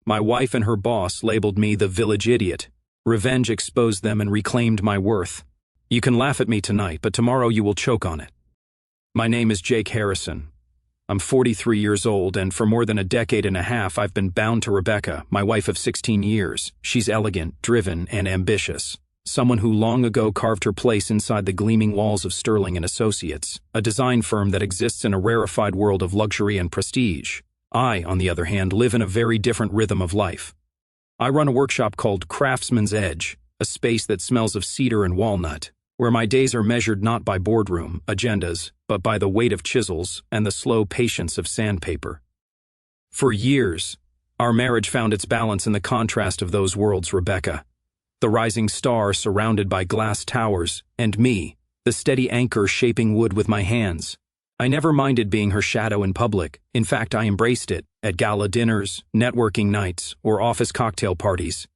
My wife and her boss labeled me the village idiot. Revenge exposed them and reclaimed my worth. You can laugh at me tonight, but tomorrow you will choke on it. My name is Jake Harrison. I'm 43 years old, and for more than a decade and a half I've been bound to Rebecca, my wife of 16 years. She's elegant, driven, and ambitious. Someone who long ago carved her place inside the gleaming walls of Sterling & Associates, a design firm that exists in a rarefied world of luxury and prestige. I, on the other hand, live in a very different rhythm of life. I run a workshop called Craftsman's Edge, a space that smells of cedar and walnut, where my days are measured not by boardroom agendas, but by the weight of chisels and the slow patience of sandpaper. For years, our marriage found its balance in the contrast of those worlds, Rebecca, the rising star surrounded by glass towers, and me, the steady anchor shaping wood with my hands. I never minded being her shadow in public. In fact, I embraced it at gala dinners, networking nights, or office cocktail parties.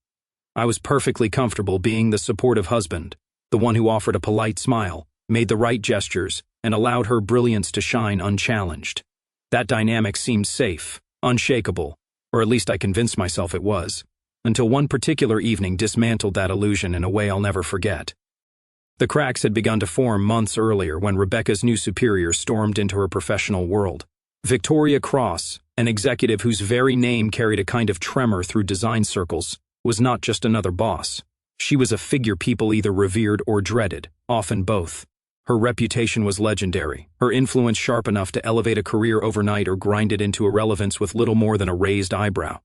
I was perfectly comfortable being the supportive husband, the one who offered a polite smile, made the right gestures, and allowed her brilliance to shine unchallenged. That dynamic seemed safe, unshakable, or at least I convinced myself it was, until one particular evening dismantled that illusion in a way I'll never forget. The cracks had begun to form months earlier when Rebecca's new superior stormed into her professional world. Victoria Cross, an executive whose very name carried a kind of tremor through design circles, was not just another boss. She was a figure people either revered or dreaded, often both. Her reputation was legendary, her influence sharp enough to elevate a career overnight or grind it into irrelevance with little more than a raised eyebrow.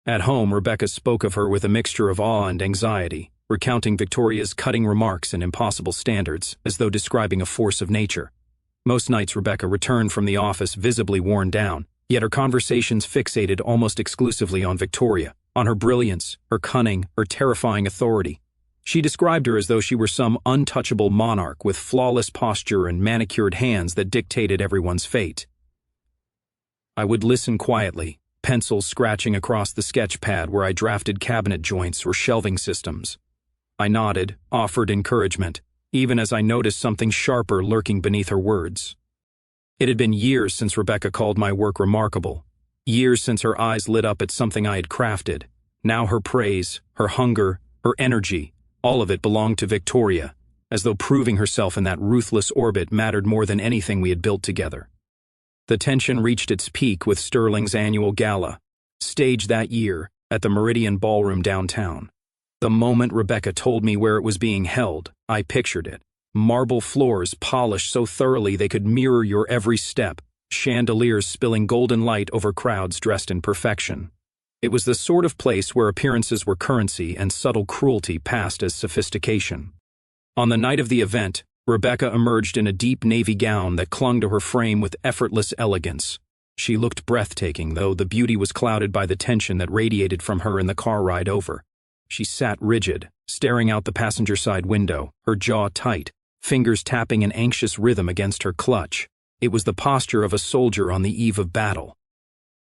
At home, Rebecca spoke of her with a mixture of awe and anxiety, recounting Victoria's cutting remarks and impossible standards, as though describing a force of nature. Most nights Rebecca returned from the office visibly worn down, yet her conversations fixated almost exclusively on Victoria, on her brilliance, her cunning, her terrifying authority. She described her as though she were some untouchable monarch with flawless posture and manicured hands that dictated everyone's fate. I would listen quietly, pencils scratching across the sketch pad where I drafted cabinet joints or shelving systems. I nodded, offered encouragement, even as I noticed something sharper lurking beneath her words. It had been years since Rebecca called my work remarkable, years since her eyes lit up at something I had crafted. Now her praise, her hunger, her energy, all of it belonged to Victoria, as though proving herself in that ruthless orbit mattered more than anything we had built together. The tension reached its peak with Sterling's annual gala, staged that year at the Meridian Ballroom downtown. The moment Rebecca told me where it was being held, I pictured it. Marble floors polished so thoroughly they could mirror your every step, chandeliers spilling golden light over crowds dressed in perfection. It was the sort of place where appearances were currency and subtle cruelty passed as sophistication. On the night of the event, Rebecca emerged in a deep navy gown that clung to her frame with effortless elegance. She looked breathtaking, though the beauty was clouded by the tension that radiated from her in the car ride over. She sat rigid, staring out the passenger side window, her jaw tight, fingers tapping an anxious rhythm against her clutch. It was the posture of a soldier on the eve of battle.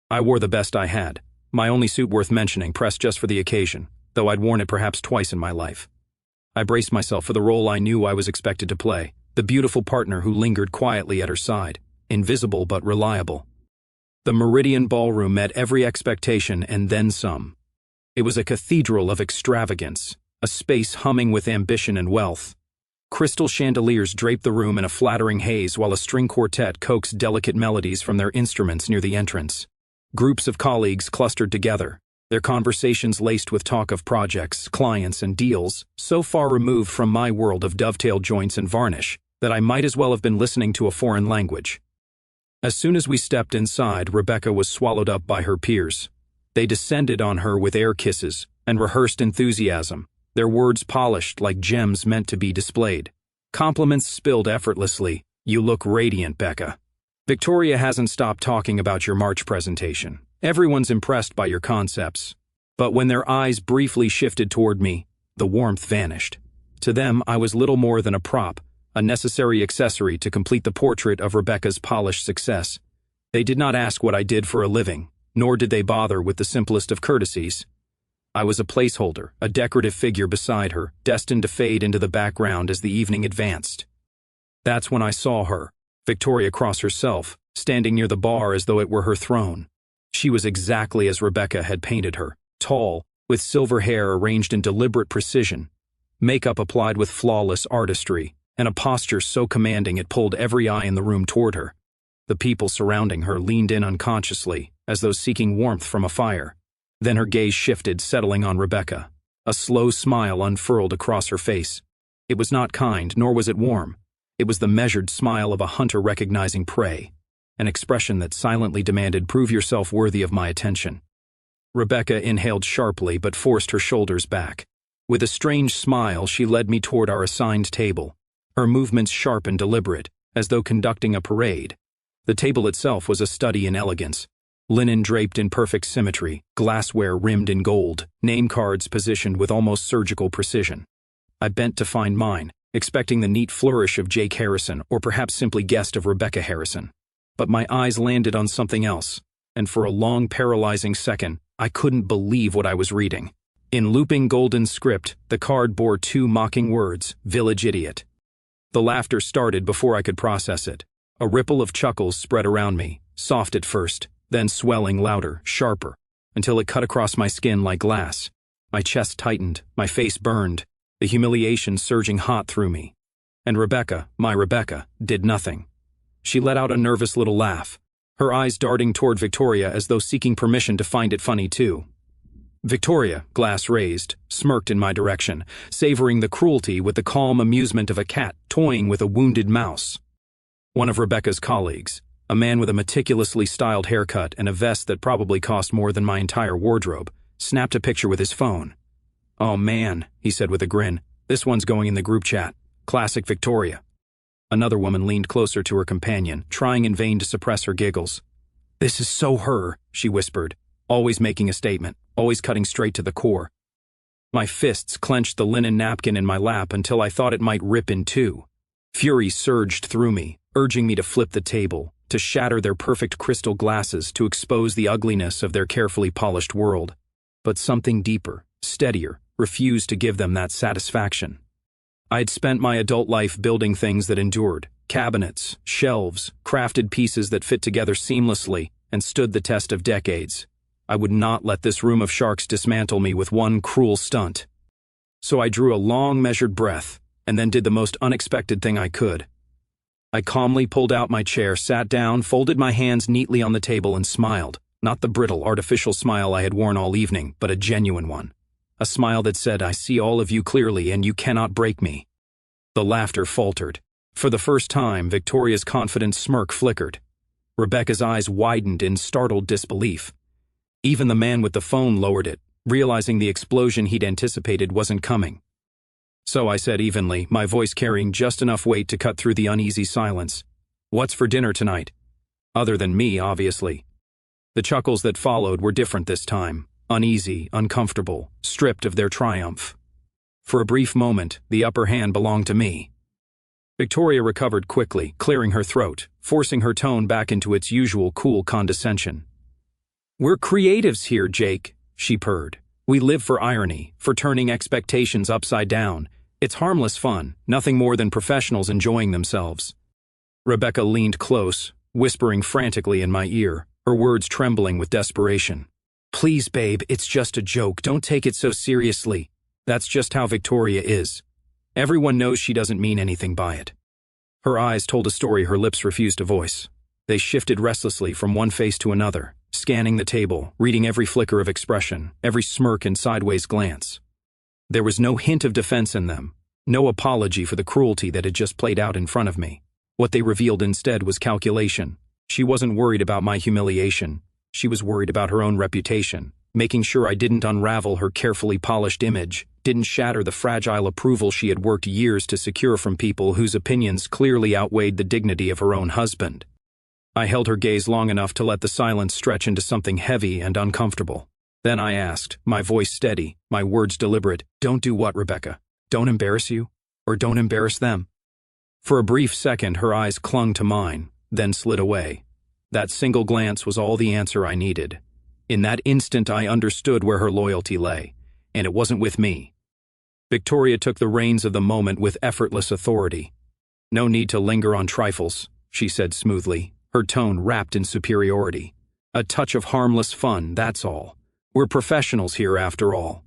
I wore the best I had, my only suit worth mentioning, pressed just for the occasion, though I'd worn it perhaps twice in my life. I braced myself for the role I knew I was expected to play, the beautiful partner who lingered quietly at her side, invisible but reliable. The Meridian Ballroom met every expectation and then some. It was a cathedral of extravagance, a space humming with ambition and wealth. Crystal chandeliers draped the room in a flattering haze while a string quartet coaxed delicate melodies from their instruments near the entrance. Groups of colleagues clustered together, their conversations laced with talk of projects, clients, and deals, so far removed from my world of dovetail joints and varnish that I might as well have been listening to a foreign language. As soon as we stepped inside, Rebecca was swallowed up by her peers. They descended on her with air kisses and rehearsed enthusiasm, their words polished like gems meant to be displayed. Compliments spilled effortlessly. "You look radiant, Becca. Victoria hasn't stopped talking about your March presentation. Everyone's impressed by your concepts." But when their eyes briefly shifted toward me, the warmth vanished. To them, I was little more than a prop, a necessary accessory to complete the portrait of Rebecca's polished success. They did not ask what I did for a living, nor did they bother with the simplest of courtesies. I was a placeholder, a decorative figure beside her, destined to fade into the background as the evening advanced. That's when I saw her, Victoria Cross herself, standing near the bar as though it were her throne. She was exactly as Rebecca had painted her, tall, with silver hair arranged in deliberate precision, makeup applied with flawless artistry, and a posture so commanding it pulled every eye in the room toward her. The people surrounding her leaned in unconsciously, as though seeking warmth from a fire. Then her gaze shifted, settling on Rebecca. A slow smile unfurled across her face. It was not kind, nor was it warm. It was the measured smile of a hunter recognizing prey, an expression that silently demanded, "Prove yourself worthy of my attention." Rebecca inhaled sharply but forced her shoulders back. With a strange smile, she led me toward our assigned table, her movements sharp and deliberate, as though conducting a parade. The table itself was a study in elegance. Linen draped in perfect symmetry, glassware rimmed in gold, name cards positioned with almost surgical precision. I bent to find mine, expecting the neat flourish of Jake Harrison, or perhaps simply guessed of Rebecca Harrison. But my eyes landed on something else, and for a long, paralyzing second, I couldn't believe what I was reading. In looping golden script, the card bore two mocking words, "Village Idiot." The laughter started before I could process it. A ripple of chuckles spread around me, soft at first, then swelling louder, sharper, until it cut across my skin like glass. My chest tightened, my face burned, the humiliation surging hot through me. And Rebecca, my Rebecca, did nothing. She let out a nervous little laugh, her eyes darting toward Victoria as though seeking permission to find it funny too. Victoria, glass raised, smirked in my direction, savoring the cruelty with the calm amusement of a cat toying with a wounded mouse. One of Rebecca's colleagues, a man with a meticulously styled haircut and a vest that probably cost more than my entire wardrobe, snapped a picture with his phone. "Oh man," he said with a grin, "this one's going in the group chat. Classic Victoria." Another woman leaned closer to her companion, trying in vain to suppress her giggles. "This is so her," she whispered, always making a statement, always cutting straight to the core. My fists clenched the linen napkin in my lap until I thought it might rip in two. Fury surged through me, urging me to flip the table, to shatter their perfect crystal glasses, to expose the ugliness of their carefully polished world. But something deeper, steadier, refused to give them that satisfaction. I had spent my adult life building things that endured, cabinets, shelves, crafted pieces that fit together seamlessly and stood the test of decades. I would not let this room of sharks dismantle me with one cruel stunt. So I drew a long, measured breath, and then did the most unexpected thing I could. I calmly pulled out my chair, sat down, folded my hands neatly on the table, and smiled. Not the brittle, artificial smile I had worn all evening, but a genuine one. A smile that said, "I see all of you clearly, and you cannot break me." The laughter faltered. For the first time, Victoria's confident smirk flickered. Rebecca's eyes widened in startled disbelief. Even the man with the phone lowered it, realizing the explosion he'd anticipated wasn't coming. So I said evenly, my voice carrying just enough weight to cut through the uneasy silence, "What's for dinner tonight?" Other than me, obviously. The chuckles that followed were different this time, uneasy, uncomfortable, stripped of their triumph. For a brief moment, the upper hand belonged to me. Victoria recovered quickly, clearing her throat, forcing her tone back into its usual cool condescension. "We're creatives here, Jake," she purred. "We live for irony, for turning expectations upside down. It's harmless fun, nothing more than professionals enjoying themselves." Rebecca leaned close, whispering frantically in my ear, her words trembling with desperation. "Please, babe, it's just a joke. Don't take it so seriously." That's just how Victoria is. Everyone knows she doesn't mean anything by it. Her eyes told a story her lips refused to voice. They shifted restlessly from one face to another, scanning the table, reading every flicker of expression, every smirk and sideways glance. There was no hint of defense in them, no apology for the cruelty that had just played out in front of me. What they revealed instead was calculation. She wasn't worried about my humiliation. She was worried about her own reputation, making sure I didn't unravel her carefully polished image, didn't shatter the fragile approval she had worked years to secure from people whose opinions clearly outweighed the dignity of her own husband. I held her gaze long enough to let the silence stretch into something heavy and uncomfortable. Then I asked, my voice steady, my words deliberate, "Don't do what, Rebecca? Don't embarrass you? Or don't embarrass them?" For a brief second, her eyes clung to mine, then slid away. That single glance was all the answer I needed. In that instant, I understood where her loyalty lay, and it wasn't with me. Victoria took the reins of the moment with effortless authority. "No need to linger on trifles," she said smoothly, her tone wrapped in superiority. A touch of harmless fun, that's all. We're professionals here after all.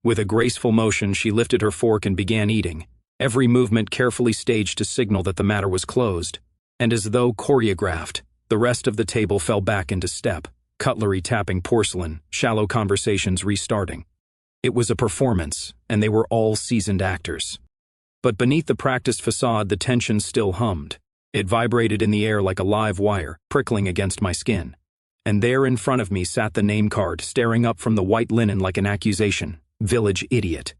With a graceful motion, she lifted her fork and began eating, every movement carefully staged to signal that the matter was closed. And as though choreographed, the rest of the table fell back into step, cutlery tapping porcelain, shallow conversations restarting. It was a performance, and they were all seasoned actors. But beneath the practiced facade, the tension still hummed. It vibrated in the air like a live wire, prickling against my skin. And there in front of me sat the name card, staring up from the white linen like an accusation. Village idiot.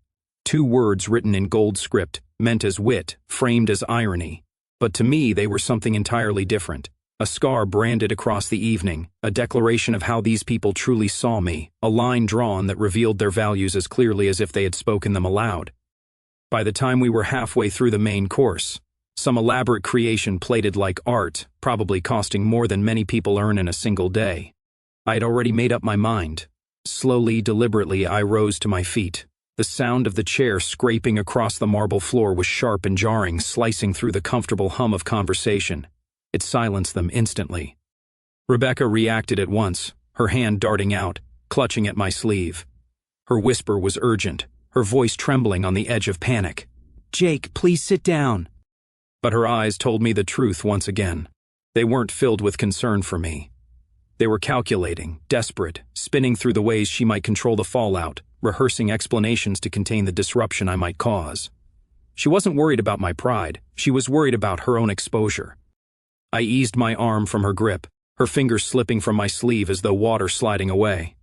2 words written in gold script, meant as wit, framed as irony. But to me they were something entirely different. A scar branded across the evening, a declaration of how these people truly saw me, a line drawn that revealed their values as clearly as if they had spoken them aloud. By the time we were halfway through the main course, some elaborate creation plated like art, probably costing more than many people earn in a single day. I had already made up my mind. Slowly, deliberately, I rose to my feet. The sound of the chair scraping across the marble floor was sharp and jarring, slicing through the comfortable hum of conversation. It silenced them instantly. Rebecca reacted at once, her hand darting out, clutching at my sleeve. Her whisper was urgent, her voice trembling on the edge of panic. "Jake, please sit down." But her eyes told me the truth once again. They weren't filled with concern for me. They were calculating, desperate, spinning through the ways she might control the fallout, rehearsing explanations to contain the disruption I might cause. She wasn't worried about my pride, she was worried about her own exposure. I eased my arm from her grip, her fingers slipping from my sleeve as though water sliding away.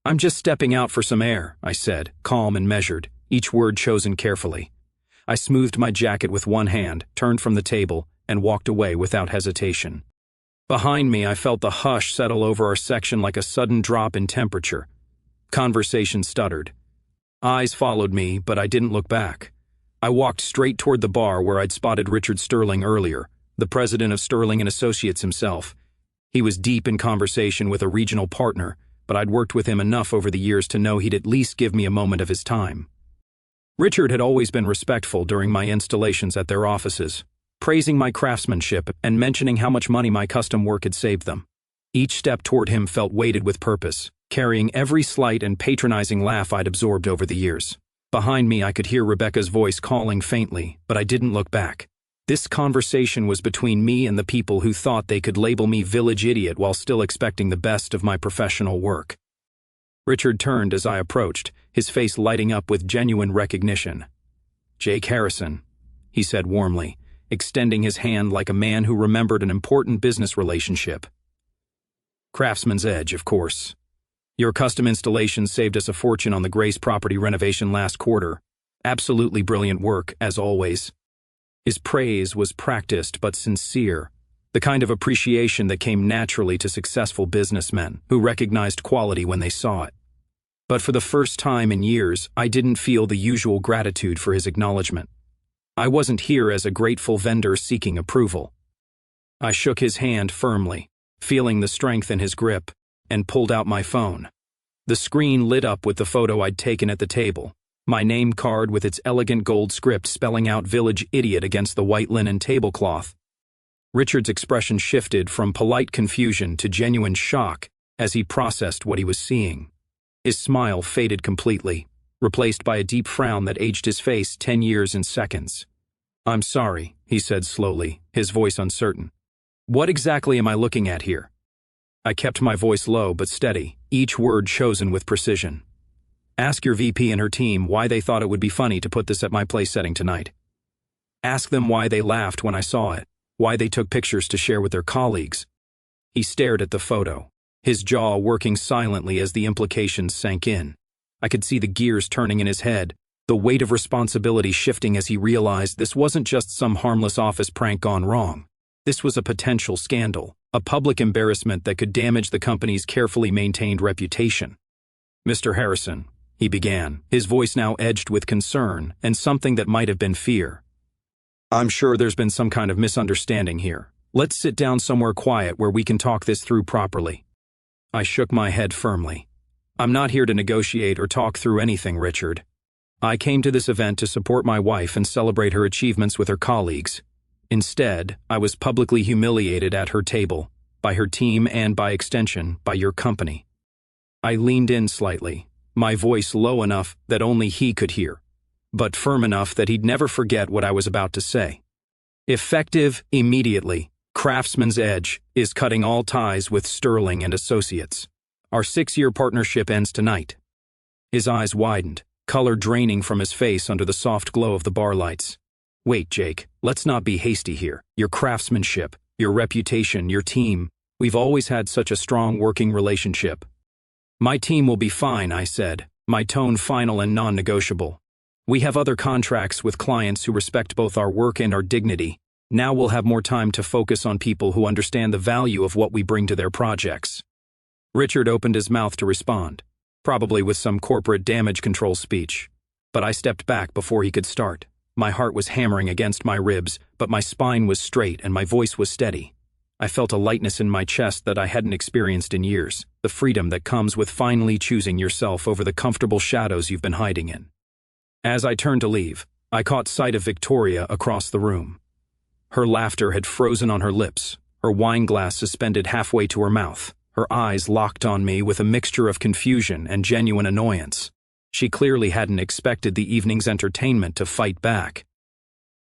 "I'm just stepping out for some air," I said, calm and measured, each word chosen carefully. I smoothed my jacket with one hand, turned from the table, and walked away without hesitation. Behind me, I felt the hush settle over our section like a sudden drop in temperature. Conversation stuttered. Eyes followed me, but I didn't look back. I walked straight toward the bar where I'd spotted Richard Sterling earlier, the president of Sterling & Associates himself. He was deep in conversation with a regional partner, but I'd worked with him enough over the years to know he'd at least give me a moment of his time. Richard had always been respectful during my installations at their offices, praising my craftsmanship and mentioning how much money my custom work had saved them. Each step toward him felt weighted with purpose, carrying every slight and patronizing laugh I'd absorbed over the years. Behind me, I could hear Rebecca's voice calling faintly, but I didn't look back. This conversation was between me and the people who thought they could label me village idiot while still expecting the best of my professional work. Richard turned as I approached, his face lighting up with genuine recognition. "Jake Harrison," he said warmly, extending his hand like a man who remembered an important business relationship. "Craftsman's Edge, of course. Your custom installation saved us a fortune on the Grace property renovation last quarter. Absolutely brilliant work, as always." His praise was practiced but sincere, the kind of appreciation that came naturally to successful businessmen who recognized quality when they saw it. But for the first time in years, I didn't feel the usual gratitude for his acknowledgement. I wasn't here as a grateful vendor seeking approval. I shook his hand firmly, feeling the strength in his grip, and pulled out my phone. The screen lit up with the photo I'd taken at the table, my name card with its elegant gold script spelling out Village Idiot against the white linen tablecloth. Richard's expression shifted from polite confusion to genuine shock as he processed what he was seeing. His smile faded completely, replaced by a deep frown that aged his face 10 years in seconds. "I'm sorry," he said slowly, his voice uncertain. "What exactly am I looking at here?" I kept my voice low but steady, each word chosen with precision. "Ask your VP and her team why they thought it would be funny to put this at my place setting tonight. Ask them why they laughed when I saw it, why they took pictures to share with their colleagues." He stared at the photo, his jaw working silently as the implications sank in. I could see the gears turning in his head, the weight of responsibility shifting as he realized this wasn't just some harmless office prank gone wrong. This was a potential scandal, a public embarrassment that could damage the company's carefully maintained reputation. "Mr. Harrison," he began, his voice now edged with concern and something that might have been fear. "I'm sure there's been some kind of misunderstanding here. Let's sit down somewhere quiet where we can talk this through properly." I shook my head firmly. "I'm not here to negotiate or talk through anything, Richard. I came to this event to support my wife and celebrate her achievements with her colleagues. Instead, I was publicly humiliated at her table, by her team, and by extension, by your company. I leaned in slightly, my voice low enough that only he could hear, but firm enough that he'd never forget what I was about to say. Effective immediately, Craftsman's Edge is cutting all ties with Sterling and Associates. Our 6-year partnership ends tonight. His eyes widened, color draining from his face under the soft glow of the bar lights. Wait, Jake, let's not be hasty here. Your craftsmanship, your reputation, your team, we've always had such a strong working relationship. My team will be fine, I said, my tone final and non-negotiable. We have other contracts with clients who respect both our work and our dignity. Now we'll have more time to focus on people who understand the value of what we bring to their projects. Richard opened his mouth to respond, probably with some corporate damage control speech. But I stepped back before he could start. My heart was hammering against my ribs, but my spine was straight and my voice was steady. I felt a lightness in my chest that I hadn't experienced in years, the freedom that comes with finally choosing yourself over the comfortable shadows you've been hiding in. As I turned to leave, I caught sight of Victoria across the room. Her laughter had frozen on her lips, her wine glass suspended halfway to her mouth, her eyes locked on me with a mixture of confusion and genuine annoyance. She clearly hadn't expected the evening's entertainment to fight back.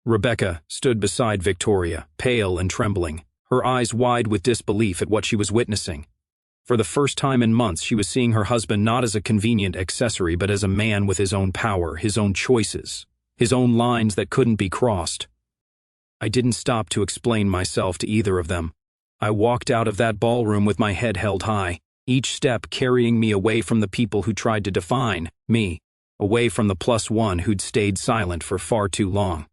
Rebecca stood beside Victoria, pale and trembling, her eyes wide with disbelief at what she was witnessing. For the first time in months, she was seeing her husband not as a convenient accessory, but as a man with his own power, his own choices, his own lines that couldn't be crossed. I didn't stop to explain myself to either of them. I walked out of that ballroom with my head held high, each step carrying me away from the people who tried to define me, away from the +1 who'd stayed silent for far too long.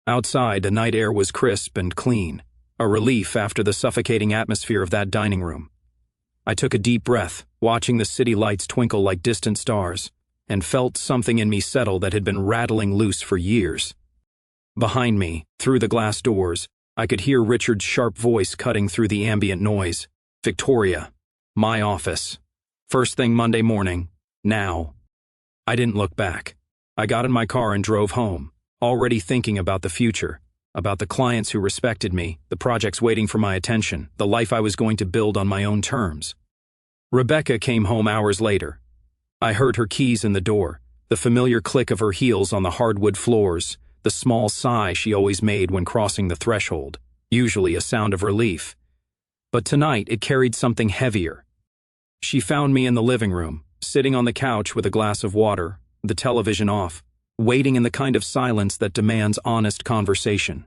Outside, the night air was crisp and clean, a relief after the suffocating atmosphere of that dining room. I took a deep breath, watching the city lights twinkle like distant stars, and felt something in me settle that had been rattling loose for years. Behind me, through the glass doors, I could hear Richard's sharp voice cutting through the ambient noise. Victoria. My office. First thing Monday morning. Now. I didn't look back. I got in my car and drove home, already thinking about the future, about the clients who respected me, the projects waiting for my attention, the life I was going to build on my own terms. Rebecca came home hours later. I heard her keys in the door, the familiar click of her heels on the hardwood floors, the small sigh she always made when crossing the threshold, usually a sound of relief. But tonight it carried something heavier. She found me in the living room, sitting on the couch with a glass of water, the television off, waiting in the kind of silence that demands honest conversation.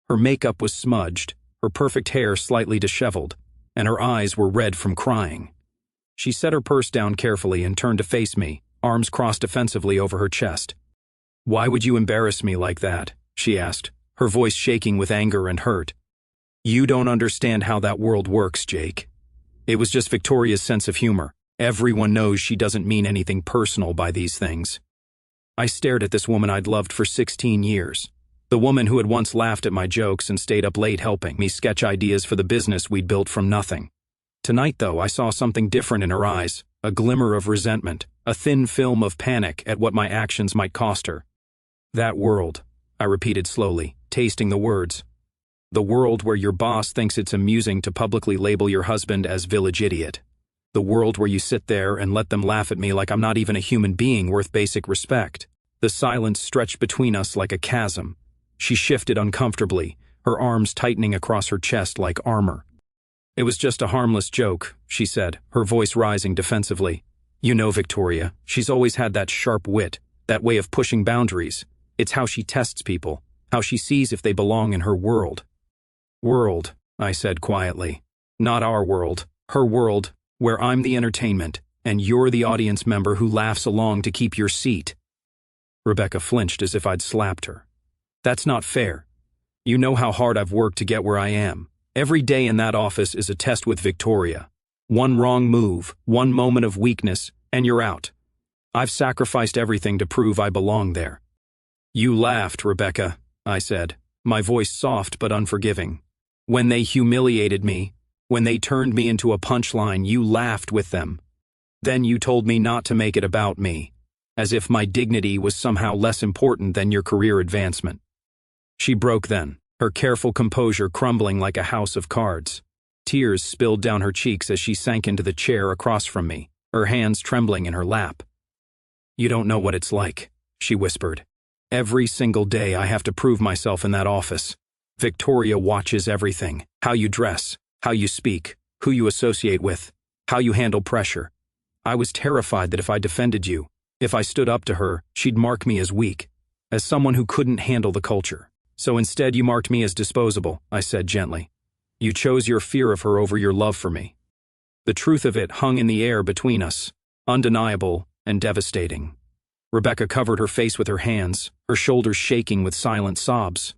Her makeup was smudged, her perfect hair slightly disheveled, and her eyes were red from crying. She set her purse down carefully and turned to face me, arms crossed defensively over her chest. "Why would you embarrass me like that?" she asked, her voice shaking with anger and hurt. "You don't understand how that world works, Jake." It was just Victoria's sense of humor. Everyone knows she doesn't mean anything personal by these things. I stared at this woman I'd loved for 16 years. The woman who had once laughed at my jokes and stayed up late helping me sketch ideas for the business we'd built from nothing. Tonight, though, I saw something different in her eyes, a glimmer of resentment, a thin film of panic at what my actions might cost her. "That world," I repeated slowly, tasting the words. "The world where your boss thinks it's amusing to publicly label your husband as village idiot. The world where you sit there and let them laugh at me like I'm not even a human being worth basic respect." The silence stretched between us like a chasm. She shifted uncomfortably, her arms tightening across her chest like armor. "It was just a harmless joke," she said, her voice rising defensively. "You know Victoria, she's always had that sharp wit, that way of pushing boundaries. It's how she tests people, how she sees if they belong in her world." "World," I said quietly. "Not our world, her world, where I'm the entertainment, and you're the audience member who laughs along to keep your seat." Rebecca flinched as if I'd slapped her. "That's not fair. You know how hard I've worked to get where I am. Every day in that office is a test with Victoria. One wrong move, one moment of weakness, and you're out. I've sacrificed everything to prove I belong there." "You laughed, Rebecca," I said, my voice soft but unforgiving. "When they humiliated me, when they turned me into a punchline, you laughed with them. Then you told me not to make it about me, as if my dignity was somehow less important than your career advancement." She broke then, her careful composure crumbling like a house of cards. Tears spilled down her cheeks as she sank into the chair across from me, her hands trembling in her lap. "You don't know what it's like," she whispered. "Every single day I have to prove myself in that office. Victoria watches everything: how you dress, how you speak, who you associate with, how you handle pressure. I was terrified that if I defended you, if I stood up to her, she'd mark me as weak, as someone who couldn't handle the culture. So instead you marked me as disposable," I said gently. "You chose your fear of her over your love for me." The truth of it hung in the air between us, undeniable and devastating. Rebecca covered her face with her hands, her shoulders shaking with silent sobs.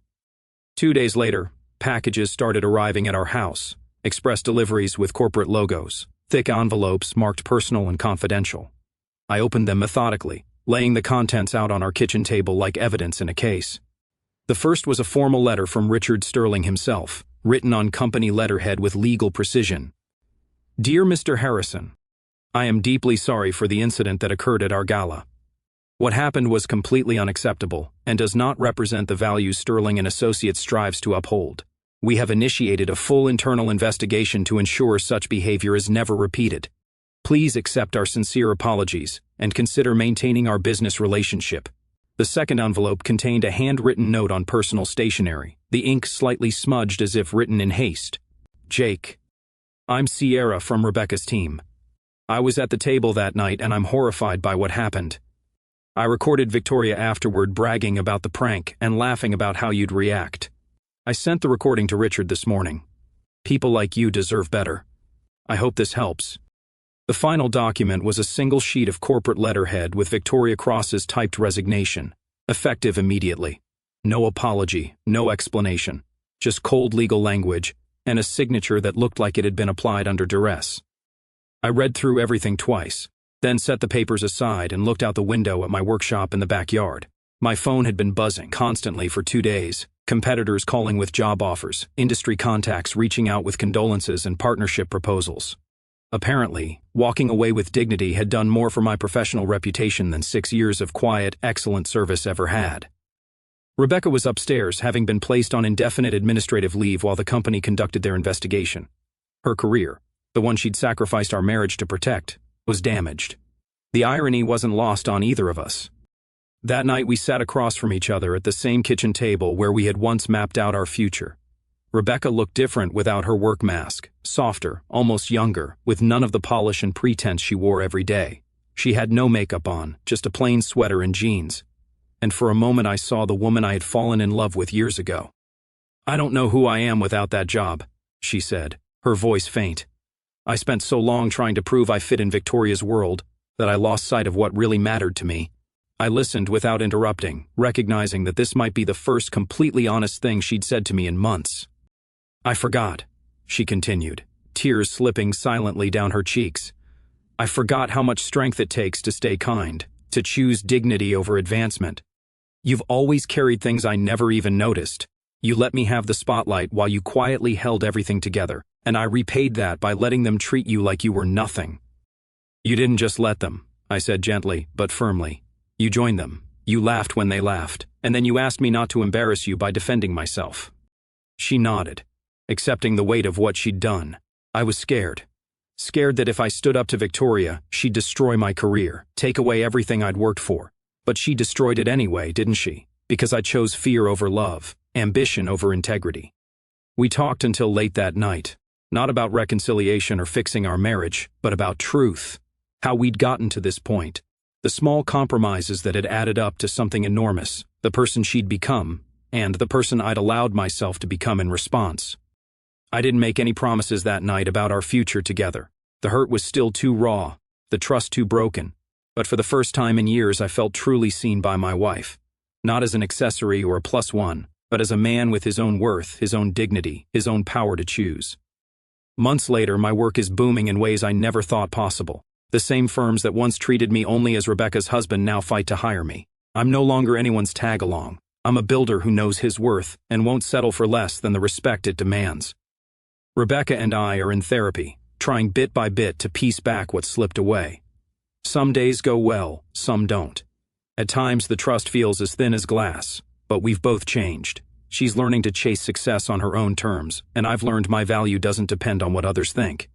2 days later, packages started arriving at our house, express deliveries with corporate logos, thick envelopes marked personal and confidential. I opened them methodically, laying the contents out on our kitchen table like evidence in a case. The first was a formal letter from Richard Sterling himself, written on company letterhead with legal precision. "Dear Mr. Harrison, I am deeply sorry for the incident that occurred at our gala. What happened was completely unacceptable and does not represent the values Sterling and Associates strives to uphold. We have initiated a full internal investigation to ensure such behavior is never repeated. Please accept our sincere apologies and consider maintaining our business relationship." The second envelope contained a handwritten note on personal stationery, the ink slightly smudged as if written in haste. "Jake, I'm Sierra from Rebecca's team. I was at the table that night and I'm horrified by what happened. I recorded Victoria afterward bragging about the prank and laughing about how you'd react. I sent the recording to Richard this morning. People like you deserve better. I hope this helps." The final document was a single sheet of corporate letterhead with Victoria Cross's typed resignation, effective immediately. No apology, no explanation, just cold legal language and a signature that looked like it had been applied under duress. I read through everything twice, then set the papers aside and looked out the window at my workshop in the backyard. My phone had been buzzing constantly for 2 days, competitors calling with job offers, industry contacts reaching out with condolences and partnership proposals. Apparently, walking away with dignity had done more for my professional reputation than 6 years of quiet, excellent service ever had. Rebecca was upstairs, having been placed on indefinite administrative leave while the company conducted their investigation. Her career, the one she'd sacrificed our marriage to protect, was damaged. The irony wasn't lost on either of us. That night we sat across from each other at the same kitchen table where we had once mapped out our future. Rebecca looked different without her work mask, softer, almost younger, with none of the polish and pretense she wore every day. She had no makeup on, just a plain sweater and jeans. And for a moment I saw the woman I had fallen in love with years ago. "I don't know who I am without that job," she said, her voice faint. "I spent so long trying to prove I fit in Victoria's world that I lost sight of what really mattered to me." I listened without interrupting, recognizing that this might be the first completely honest thing she'd said to me in months. "I forgot," she continued, tears slipping silently down her cheeks. "I forgot how much strength it takes to stay kind, to choose dignity over advancement. You've always carried things I never even noticed. You let me have the spotlight while you quietly held everything together, and I repaid that by letting them treat you like you were nothing." "You didn't just let them," I said gently but firmly. "You joined them. You laughed when they laughed, and then you asked me not to embarrass you by defending myself." She nodded, accepting the weight of what she'd done. I was scared. Scared that if I stood up to Victoria, she'd destroy my career, take away everything I'd worked for. But she destroyed it anyway, didn't she? Because I chose fear over love, ambition over integrity. We talked until late that night, not about reconciliation or fixing our marriage, but about truth, how we'd gotten to this point, the small compromises that had added up to something enormous, the person she'd become, and the person I'd allowed myself to become in response. I didn't make any promises that night about our future together. The hurt was still too raw, the trust too broken, but for the first time in years I felt truly seen by my wife, not as an accessory or a plus one, but as a man with his own worth, his own dignity, his own power to choose. Months later, my work is booming in ways I never thought possible. The same firms that once treated me only as Rebecca's husband now fight to hire me. I'm no longer anyone's tag-along. I'm a builder who knows his worth and won't settle for less than the respect it demands. Rebecca and I are in therapy, trying bit by bit to piece back what slipped away. Some days go well, some don't. At times the trust feels as thin as glass, but we've both changed. She's learning to chase success on her own terms, and I've learned my value doesn't depend on what others think.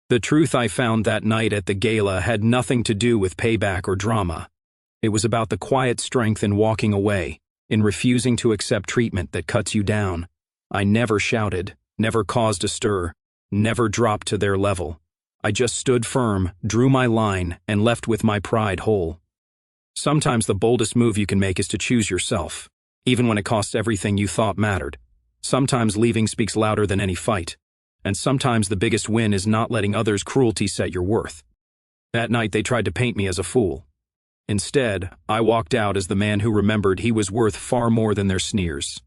The truth I found that night at the gala had nothing to do with payback or drama. It was about the quiet strength in walking away, in refusing to accept treatment that cuts you down. I never shouted, never caused a stir, never dropped to their level. I just stood firm, drew my line, and left with my pride whole. Sometimes the boldest move you can make is to choose yourself, even when it costs everything you thought mattered. Sometimes leaving speaks louder than any fight, and sometimes the biggest win is not letting others' cruelty set your worth. That night they tried to paint me as a fool. Instead, I walked out as the man who remembered he was worth far more than their sneers.